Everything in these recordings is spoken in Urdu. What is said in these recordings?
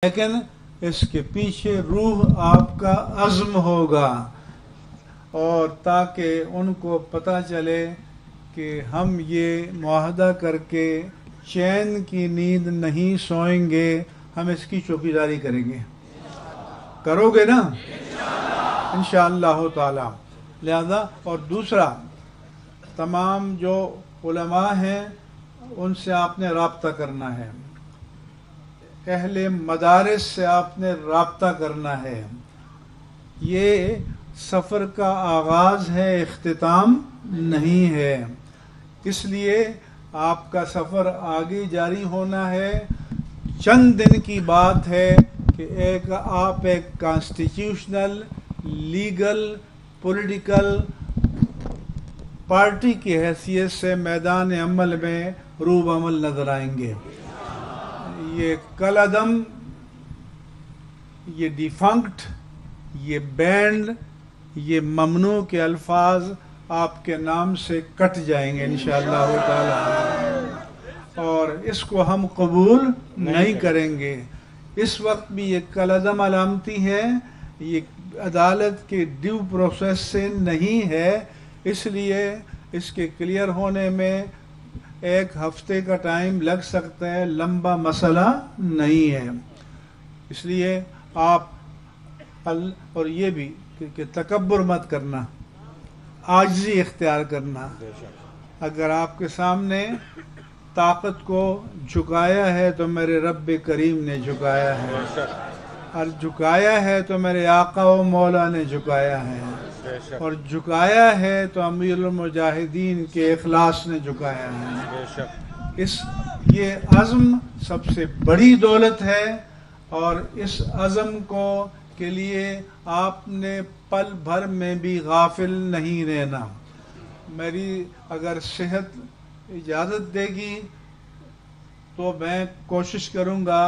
لیکن اس کے پیچھے روح آپ کا عزم ہوگا، اور تاکہ ان کو پتہ چلے کہ ہم یہ معاہدہ کر کے چین کی نیند نہیں سوئیں گے، ہم اس کی چوکیداری کریں گے۔ کرو گے نا انشاءاللہ تعالی؟ لہذا اور دوسرا، تمام جو علماء ہیں ان سے آپ نے رابطہ کرنا ہے، اہل مدارس سے آپ نے رابطہ کرنا ہے۔ یہ سفر کا آغاز ہے، اختتام نہیں ہے، اس لیے آپ کا سفر آگے جاری ہونا ہے۔ چند دن کی بات ہے کہ آپ ایک کانسٹیٹیوشنل، لیگل، پولیٹیکل پارٹی کی حیثیت سے میدان عمل میں روب عمل نظر آئیں گے۔ یہ کل عدم، یہ ڈیفنکٹ، یہ بینڈ، یہ ممنوع کے الفاظ آپ کے نام سے کٹ جائیں گے انشاءاللہ تعالی، اور اس کو ہم قبول نہیں کریں گے۔ اس وقت بھی یہ کل عدم علامتی ہے، یہ عدالت کے ڈیو پروسیس سے نہیں ہے، اس لیے اس کے کلیئر ہونے میں 1 ہفتے کا ٹائم لگ سکتا ہے، لمبا مسئلہ نہیں ہے۔ اس لیے آپ اور یہ بھی کہ تکبر مت کرنا، عاجزی اختیار کرنا۔ اگر آپ کے سامنے طاقت کو جھکایا ہے تو میرے رب کریم نے جھکایا ہے، اور جھکایا ہے تو میرے آقا و مولا نے جھکایا ہے، اور جھکایا ہے تو امیر المجاہدین کے اخلاص نے جھکایا ہے۔ یہ عزم سب سے بڑی دولت ہے، اور اس عزم کے لیے آپ نے پل بھر میں بھی غافل نہیں رہنا۔ میری اگر صحت اجازت دے گی تو میں کوشش کروں گا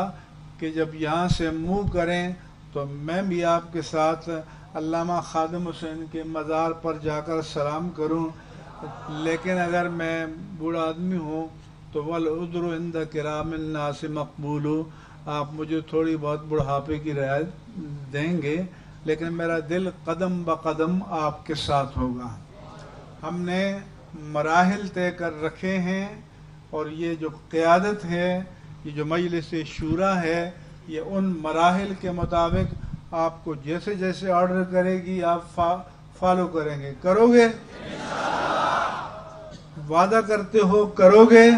کہ جب یہاں سے منہ کریں تو میں بھی آپ کے ساتھ علامہ خادم حسین کے مزار پر جا کر سلام کروں، لیکن اگر میں بوڑھا آدمی ہوں تو والعذر عند کرام الناس مقبول، آپ مجھے تھوڑی بہت بڑھاپے کی رعایت دیں گے، لیکن میرا دل قدم بقدم آپ کے ساتھ ہوگا۔ ہم نے مراحل طے کر رکھے ہیں، اور یہ جو قیادت ہے، یہ جو مجلس شورا ہے، یہ ان مراحل کے مطابق آپ کو جیسے جیسے آرڈر کرے گی آپ فالو کریں گے۔ کرو گے؟ وعدہ کرتے ہو کرو گے؟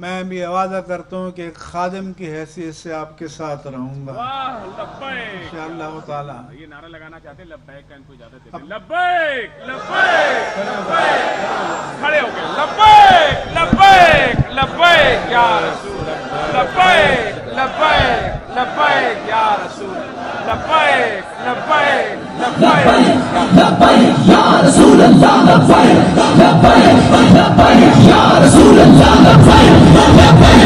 میں بھی وعدہ کرتا ہوں کہ ایک خادم کی حیثیت سے آپ کے ساتھ رہوں گا انشاءاللہ تعالی۔ یہ نعرہ لگانا چاہتے ہیں لبیک کا، ان کو اجازت دیتے ہیں۔ لبیک لبیک لبیک، کھڑے ہو گئے، لبیک لبیک لبیک یا رسول اللہ، لبیک لبیک لبیک یا رسول اللہ، لبیک لبیک لبیک لبیک یا رسول اللہ، لبیک لبیک لبیک یا رسول اللہ، لبیک لبیک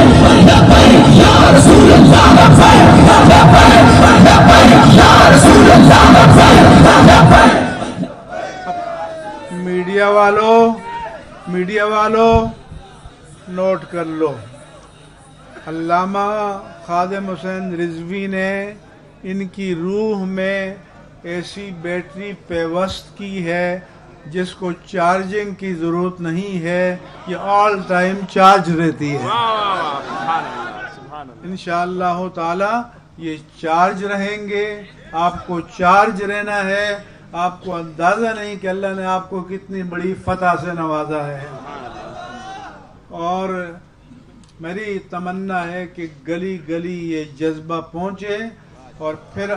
لبیک یا رسول اللہ، لبیک لبیک لبیک یا رسول اللہ، لبیک۔ میڈیا والوں نوٹ کر لو، علامہ خادم حسین رضوی نے ان کی روح میں ایسی بیٹری پیوست کی ہے جس کو چارجنگ کی ضرورت نہیں ہے، یہ آل ٹائم چارج رہتی ہے۔ انشاءاللہ تعالی یہ چارج رہیں گے، آپ کو چارج رہنا ہے۔ آپ کو اندازہ نہیں کہ اللہ نے آپ کو کتنی بڑی فتح سے نوازا ہے، اور میری تمنا ہے کہ گلی گلی یہ جذبہ پہنچے، اور پھر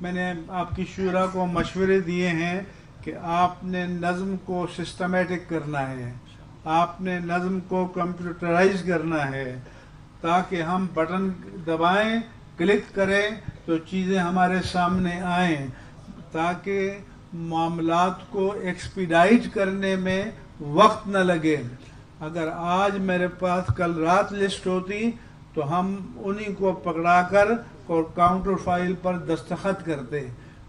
میں نے آپ کی شورا کو مشورے دیے ہیں کہ آپ نے نظم کو سسٹمیٹک کرنا ہے، آپ نے نظم کو کمپیوٹرائز کرنا ہے، تاکہ ہم بٹن دبائیں، کلک کریں تو چیزیں ہمارے سامنے آئیں، تاکہ معاملات کو ایکسپیڈائٹ کرنے میں وقت نہ لگے۔ اگر آج میرے پاس کل رات لسٹ ہوتی تو ہم انہی کو پکڑا کر اور کاؤنٹر فائل پر دستخط کرتے،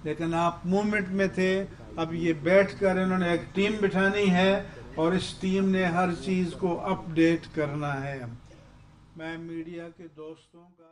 لیکن آپ موومنٹ میں تھے۔ اب یہ بیٹھ کر انہوں نے ایک ٹیم بٹھانی ہے، اور اس ٹیم نے ہر چیز کو اپ ڈیٹ کرنا ہے۔ میں میڈیا کے دوستوں کا